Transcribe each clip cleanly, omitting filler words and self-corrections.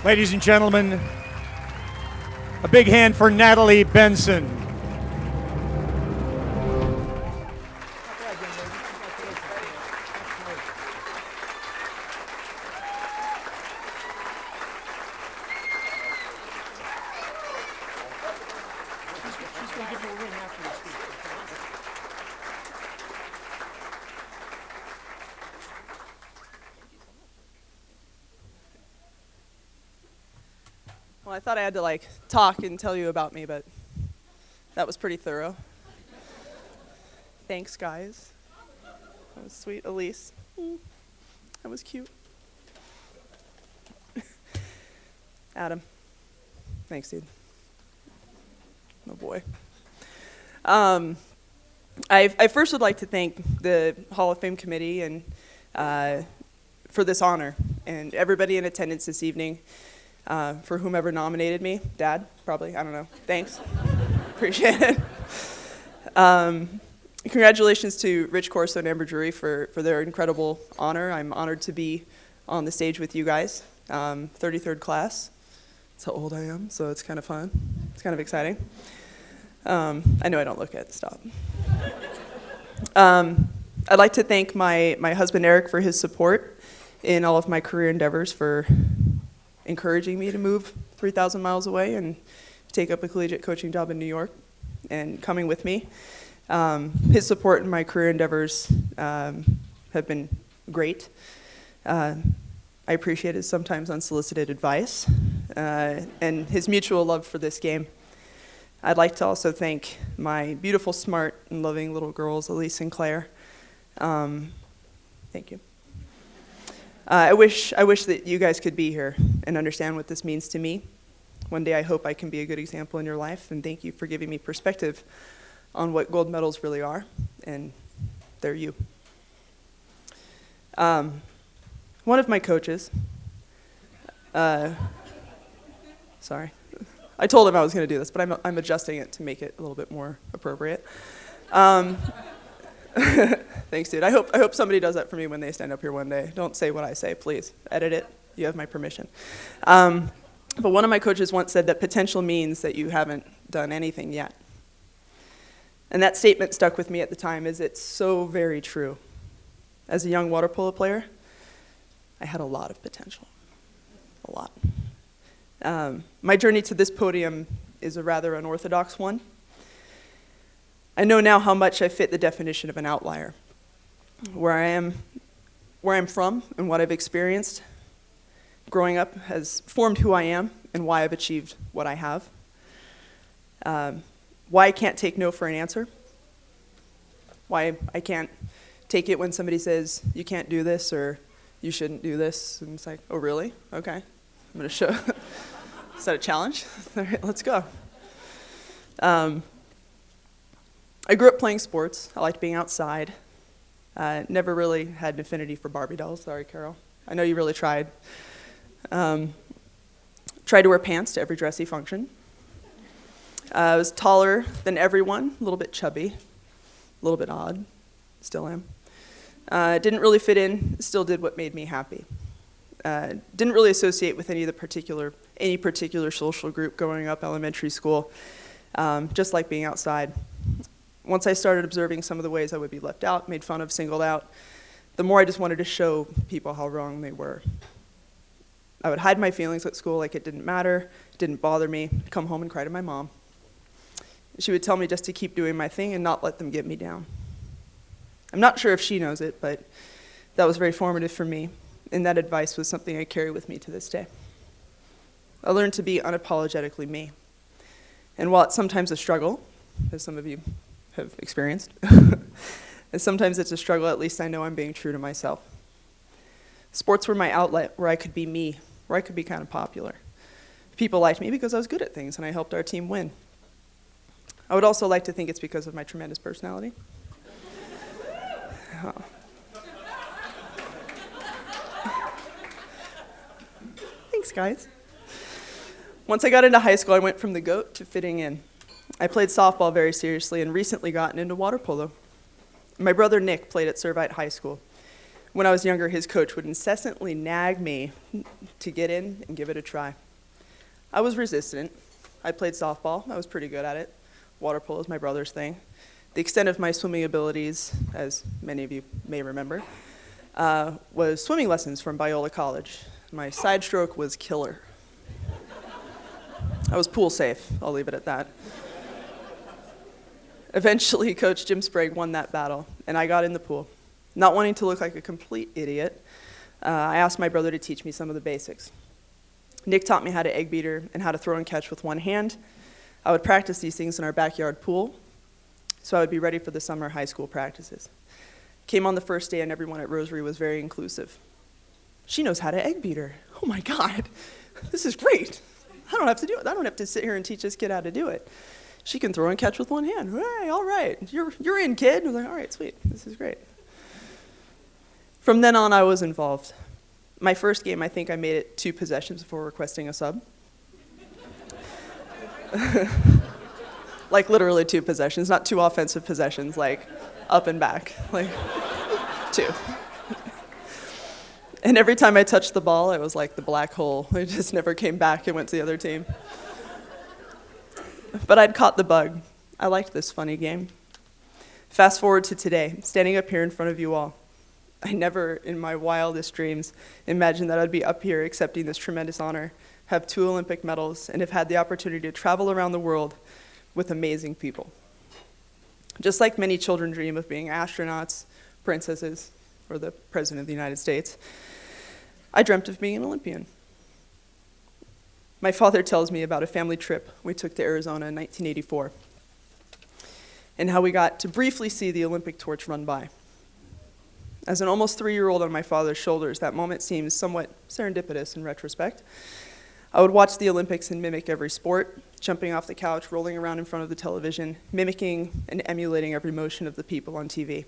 Ladies and gentlemen, a big hand for Natalie Benson. Well, I thought I had to talk and tell you about me, but that was pretty thorough. Thanks, guys. That was sweet. Elise. That was cute. Adam. Thanks, dude. Oh, boy. I first would like to thank the Hall of Fame committee and for this honor, and everybody in attendance this evening. For whomever nominated me, Dad, probably, I don't know. Thanks, appreciate it. Congratulations to Rich Corso and Amber Drury for their incredible honor. I'm honored to be on the stage with you guys. 33rd class, that's how old I am, so it's kind of fun. It's kind of exciting. I know I don't look it, stop. I'd like to thank my husband Eric for his support in all of my career endeavors, for encouraging me to move 3,000 miles away and take up a collegiate coaching job in New York and coming with me. His support in my career endeavors have been great. I appreciate his sometimes unsolicited advice and his mutual love for this game. I'd like to also thank my beautiful, smart, and loving little girls, Elise and Claire. Thank you. I wish that you guys could be here and understand what this means to me. One day I hope I can be a good example in your life, and thank you for giving me perspective on what gold medals really are, and they're you. One of my coaches, sorry, I told him I was going to do this, but I'm adjusting it to make it a little bit more appropriate. Thanks, dude. I hope somebody does that for me when they stand up here one day. Don't say what I say, please. Edit it. You have my permission. But one of my coaches once said that potential means that you haven't done anything yet. And that statement stuck with me at the time, as it's so very true. As a young water polo player, I had a lot of potential. A lot. My journey to this podium is a rather unorthodox one. I know now how much I fit the definition of an outlier. Where I'm from and what I've experienced growing up has formed who I am and why I've achieved what I have. Why I can't take no for an answer. Why I can't take it when somebody says, you can't do this or you shouldn't do this. And it's like, oh, really? Okay. I'm going to show. Is that a challenge? All right, let's go. I grew up playing sports. I liked being outside. Never really had an affinity for Barbie dolls. Sorry, Carol. I know you really tried. Tried to wear pants to every dressy function. I was taller than everyone, a little bit chubby, a little bit odd, still am. Didn't really fit in, still did what made me happy. Didn't really associate with any particular social group growing up, elementary school, just like being outside. Once I started observing some of the ways I would be left out, made fun of, singled out, the more I just wanted to show people how wrong they were. I would hide my feelings at school like it didn't matter, it didn't bother me, come home and cry to my mom. She would tell me just to keep doing my thing and not let them get me down. I'm not sure if she knows it, but that was very formative for me, and that advice was something I carry with me to this day. I learned to be unapologetically me. And while it's sometimes a struggle, as some of you have experienced, and sometimes it's a struggle, at least I know I'm being true to myself. Sports were my outlet where I could be me, where I could be kind of popular. People liked me because I was good at things and I helped our team win. I would also like to think it's because of my tremendous personality. Oh. Thanks, guys. Once I got into high school, I went from the GOAT to fitting in. I played softball very seriously and recently gotten into water polo. My brother Nick played at Servite High School. When I was younger, his coach would incessantly nag me to get in and give it a try. I was resistant. I played softball. I was pretty good at it. Water polo is my brother's thing. The extent of my swimming abilities, as many of you may remember, was swimming lessons from Biola College. My side stroke was killer. I was pool safe, I'll leave it at that. Eventually, Coach Jim Sprague won that battle, and I got in the pool. Not wanting to look like a complete idiot, I asked my brother to teach me some of the basics. Nick taught me how to egg beater and how to throw and catch with one hand. I would practice these things in our backyard pool, so I would be ready for the summer high school practices. Came on the first day, and everyone at Rosary was very inclusive. She knows how to egg beater. Oh my God, this is great. I don't have to do it. I don't have to sit here and teach this kid how to do it. She can throw and catch with one hand. Hey, all right, you're in, kid. I was like, all right, sweet, this is great. From then on, I was involved. My first game, I think I made it 2 possessions before requesting a sub. Like literally 2 possessions, not 2 offensive possessions, like up and back, like 2. And every time I touched the ball, it was like the black hole. It just never came back and went to the other team. But I'd caught the bug. I liked this funny game. Fast forward to today, standing up here in front of you all. I never, in my wildest dreams, imagined that I'd be up here accepting this tremendous honor, have 2 Olympic medals, and have had the opportunity to travel around the world with amazing people. Just like many children dream of being astronauts, princesses, or the President of the United States, I dreamt of being an Olympian. My father tells me about a family trip we took to Arizona in 1984, and how we got to briefly see the Olympic torch run by. As an almost 3-year-old on my father's shoulders, that moment seems somewhat serendipitous in retrospect. I would watch the Olympics and mimic every sport, jumping off the couch, rolling around in front of the television, mimicking and emulating every motion of the people on TV.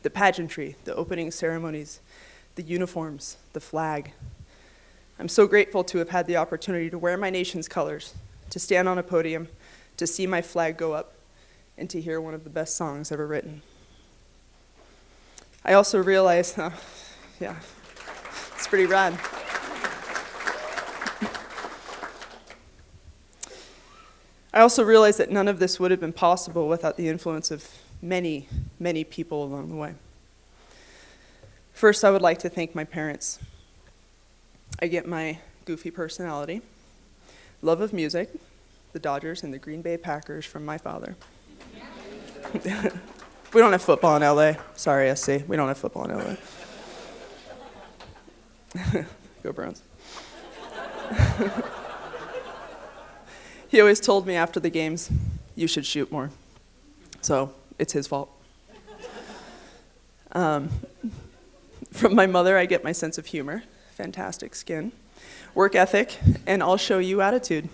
The pageantry, the opening ceremonies, the uniforms, the flag. I'm so grateful to have had the opportunity to wear my nation's colors, to stand on a podium, to see my flag go up, and to hear one of the best songs ever written. I also realized, it's pretty rad. I also realized that none of this would have been possible without the influence of many, many people along the way. First, I would like to thank my parents. I get my goofy personality, love of music, the Dodgers, and the Green Bay Packers from my father. We don't have football in LA. Sorry, SC. We don't have football in LA. Go Browns. He always told me after the games, you should shoot more. So it's his fault. From my mother, I get my sense of humor, fantastic skin, work ethic, and I'll show you attitude.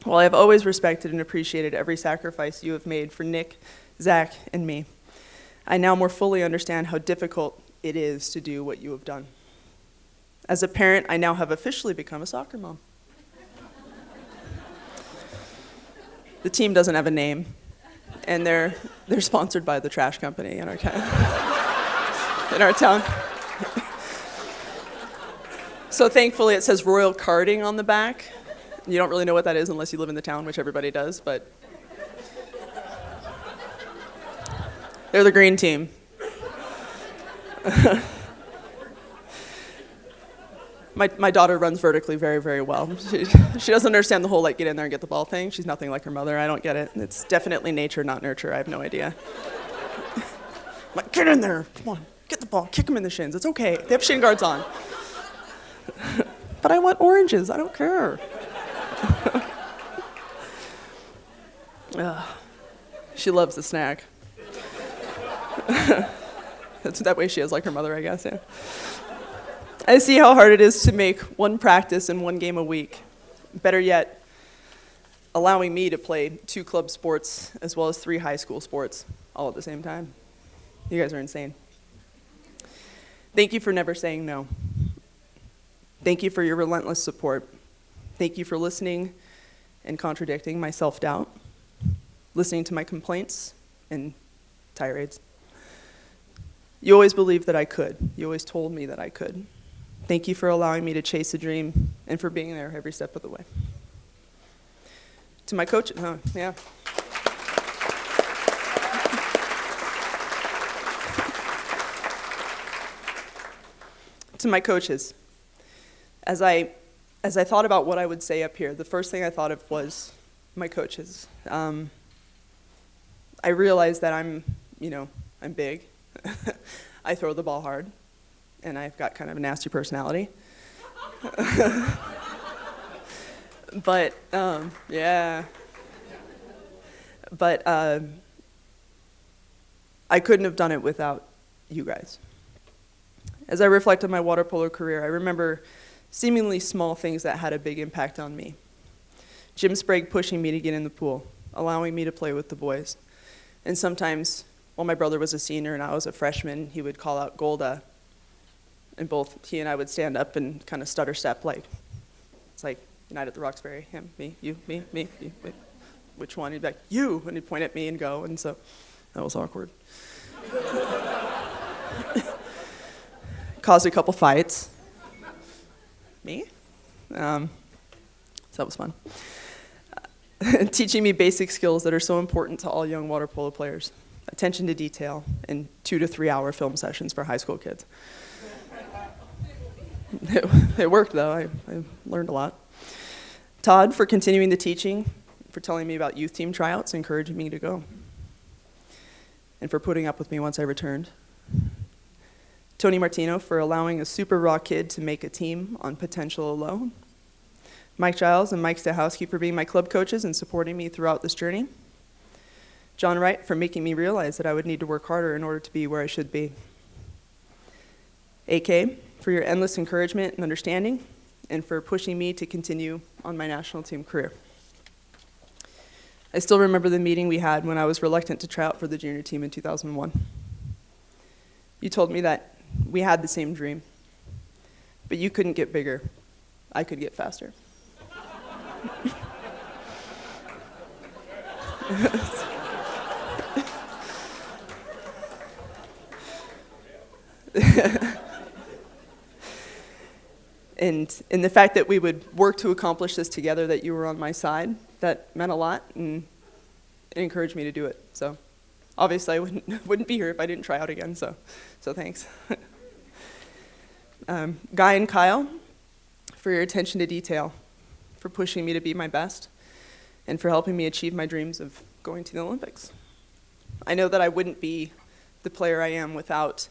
While I have always respected and appreciated every sacrifice you have made for Nick, Zach, and me, I now more fully understand how difficult it is to do what you have done. As a parent, I now have officially become a soccer mom. The team doesn't have a name, and they're sponsored by the trash company in our town. So thankfully it says Royal Karting on the back. You don't really know what that is unless you live in the town, which everybody does, but they're the green team. My daughter runs vertically very, very well. She doesn't understand the whole like get in there and get the ball thing. She's nothing like her mother. I don't get it. It's definitely nature, not nurture. I have no idea. I'm like, get in there. Come on, get the ball. Kick them in the shins. It's okay. They have shin guards on. But I want oranges. I don't care. She loves the snack. That's that way she is like her mother, I guess, yeah. I see how hard it is to make one practice and one game a week. Better yet, allowing me to play 2 club sports as well as 3 high school sports all at the same time. You guys are insane. Thank you for never saying no. Thank you for your relentless support. Thank you for listening and contradicting my self-doubt, listening to my complaints and tirades. You always believed that I could. You always told me that I could. Thank you for allowing me to chase a dream and for being there every step of the way. To my coach, yeah. To my coaches, as I thought about what I would say up here, the first thing I thought of was my coaches. I realized that I'm big. I throw the ball hard, and I've got kind of a nasty personality. But, yeah. But I couldn't have done it without you guys. As I reflect on my water polo career, I remember seemingly small things that had a big impact on me. Jim Sprague pushing me to get in the pool, allowing me to play with the boys. And sometimes, while my brother was a senior and I was a freshman, he would call out Golda, and both he and I would stand up and kind of stutter step, like, it's like United at the Roxbury, him, me, you, me, you, wait, which one? He'd be like, you, and he'd point at me and go, and so that was awkward. Caused a couple fights. Me? So that was fun. Teaching me basic skills that are so important to all young water polo players. Attention to detail and 2 to 3 hour film sessions for high school kids. It worked though, I learned a lot. Todd for continuing the teaching, for telling me about youth team tryouts, encouraging me to go. And for putting up with me once I returned. Tony Martino for allowing a super raw kid to make a team on potential alone. Mike Giles and Mike Stahowski for being my club coaches and supporting me throughout this journey. John Wright for making me realize that I would need to work harder in order to be where I should be. AK for your endless encouragement and understanding, and for pushing me to continue on my national team career. I still remember the meeting we had when I was reluctant to try out for the junior team in 2001. You told me that we had the same dream, but you couldn't get bigger. I could get faster. And the fact that we would work to accomplish this together, that you were on my side, that meant a lot, and it encouraged me to do it. So obviously I wouldn't be here if I didn't try out again, so thanks. Guy and Kyle, for your attention to detail, for pushing me to be my best, and for helping me achieve my dreams of going to the Olympics. I know that I wouldn't be the player I am without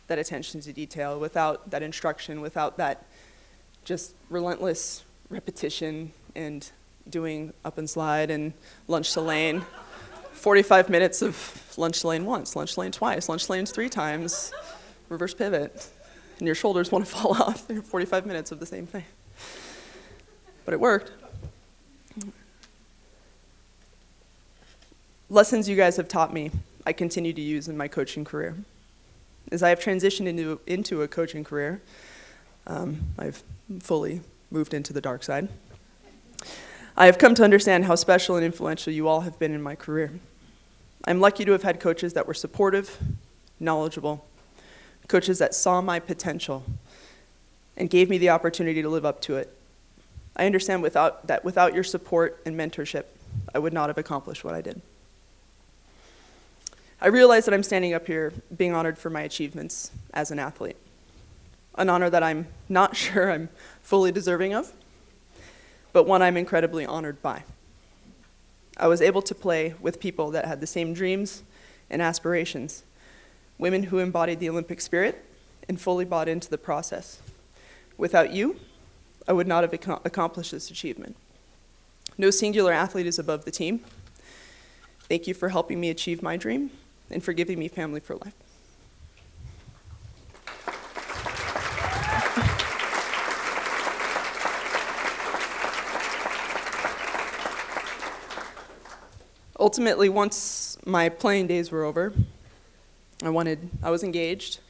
that attention to detail, without that instruction, without that just relentless repetition and doing up and slide and lunge to lane. 45 minutes of lunge to lane once, lunge to lane twice, lunge to lanes 3 times, reverse pivot, and your shoulders want to fall off. 45 minutes of the same thing. But it worked. Lessons you guys have taught me, I continue to use in my coaching career. As I have transitioned into a coaching career, I've fully moved into the dark side. I have come to understand how special and influential you all have been in my career. I'm lucky to have had coaches that were supportive, knowledgeable, coaches that saw my potential and gave me the opportunity to live up to it. I understand without your support and mentorship, I would not have accomplished what I did. I realize that I'm standing up here being honored for my achievements as an athlete, an honor that I'm not sure I'm fully deserving of, but one I'm incredibly honored by. I was able to play with people that had the same dreams and aspirations, women who embodied the Olympic spirit and fully bought into the process. Without you, I would not have accomplished this achievement. No singular athlete is above the team. Thank you for helping me achieve my dream and for giving me family for life. Ultimately, once my playing days were over, I was engaged.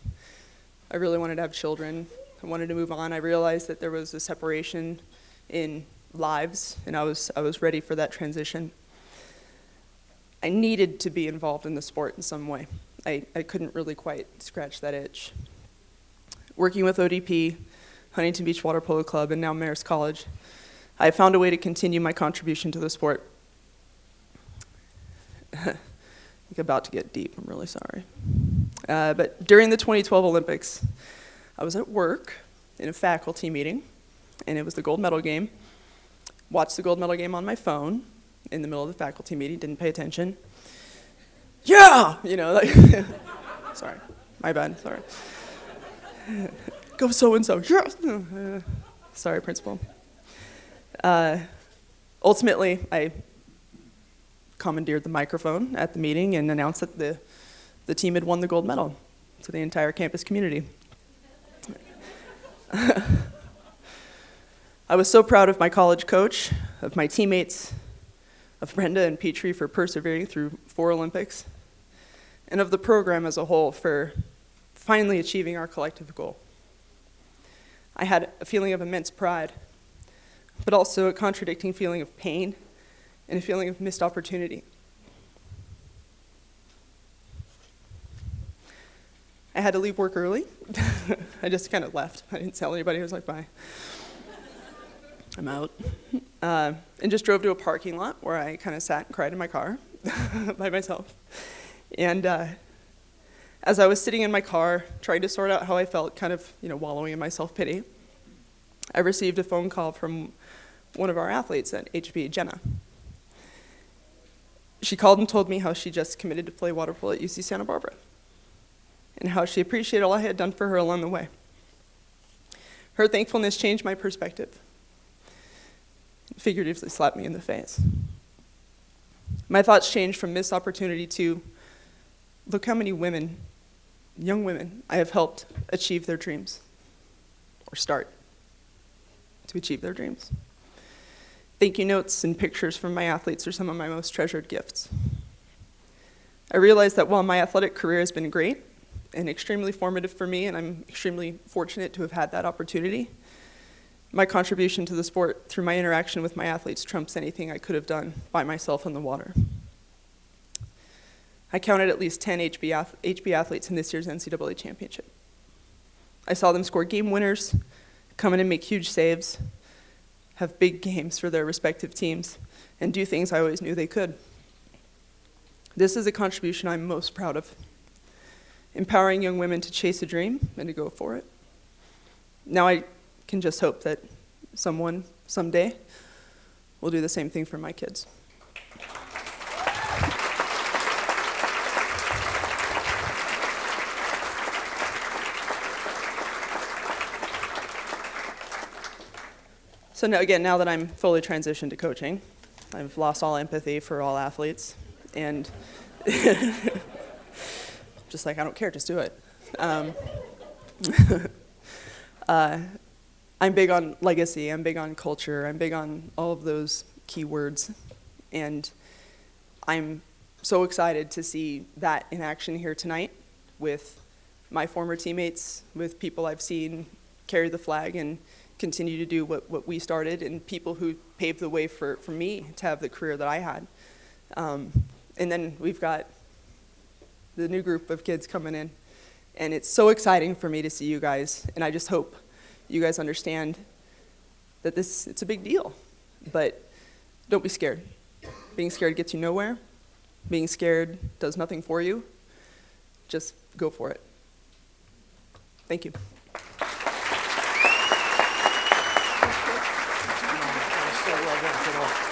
I really wanted to have children. I wanted to move on. I realized that there was a separation in lives, and I was ready for that transition. I needed to be involved in the sport in some way. I couldn't really quite scratch that itch. Working with ODP, Huntington Beach Water Polo Club, and now Marist College, I have found a way to continue my contribution to the sport. I'm about to get deep, I'm really sorry. But during the 2012 Olympics, I was at work in a faculty meeting, and it was the gold medal game. Watched the gold medal game on my phone in the middle of the faculty meeting, didn't pay attention. Yeah! You know, like, sorry, my bad, sorry. Go so-and-so, yeah! Sorry, principal. Ultimately, I commandeered the microphone at the meeting and announced that the team had won the gold medal to the entire campus community. I was so proud of my college coach, of my teammates, of Brenda and Petrie for persevering through 4 Olympics, and of the program as a whole for finally achieving our collective goal. I had a feeling of immense pride, but also a contradicting feeling of pain and a feeling of missed opportunity. I had to leave work early. I just kind of left. I didn't tell anybody. I was like, bye. I'm out. And just drove to a parking lot where I kind of sat and cried in my car by myself. And as I was sitting in my car, trying to sort out how I felt, kind of, wallowing in my self-pity, I received a phone call from one of our athletes at HB, Jenna. She called and told me how she just committed to play water polo at UC Santa Barbara, and how she appreciated all I had done for her along the way. Her thankfulness changed my perspective, figuratively slapped me in the face. My thoughts changed from missed opportunity to, look how many women, young women, I have helped achieve their dreams, or start to achieve their dreams. Thank you notes and pictures from my athletes are some of my most treasured gifts. I realized that while my athletic career has been great and extremely formative for me, and I'm extremely fortunate to have had that opportunity, my contribution to the sport through my interaction with my athletes trumps anything I could have done by myself in the water. I counted at least 10 HB athletes in this year's NCAA championship. I saw them score game winners, come in and make huge saves, have big games for their respective teams, and do things I always knew they could. This is a contribution I'm most proud of, empowering young women to chase a dream and to go for it. Now I can just hope that someone, someday, will do the same thing for my kids. So now that I'm fully transitioned to coaching, I've lost all empathy for all athletes, and just like, I don't care, just do it. I'm big on legacy, I'm big on culture, I'm big on all of those key words, and I'm so excited to see that in action here tonight with my former teammates, with people I've seen carry the flag and continue to do what we started, and people who paved the way for me to have the career that I had. And then we've got the new group of kids coming in, and it's so exciting for me to see you guys, and I just hope you guys understand that it's a big deal, but don't be scared. Being scared gets you nowhere. Being scared does nothing for you. Just go for it. Thank you. So well done, Polo.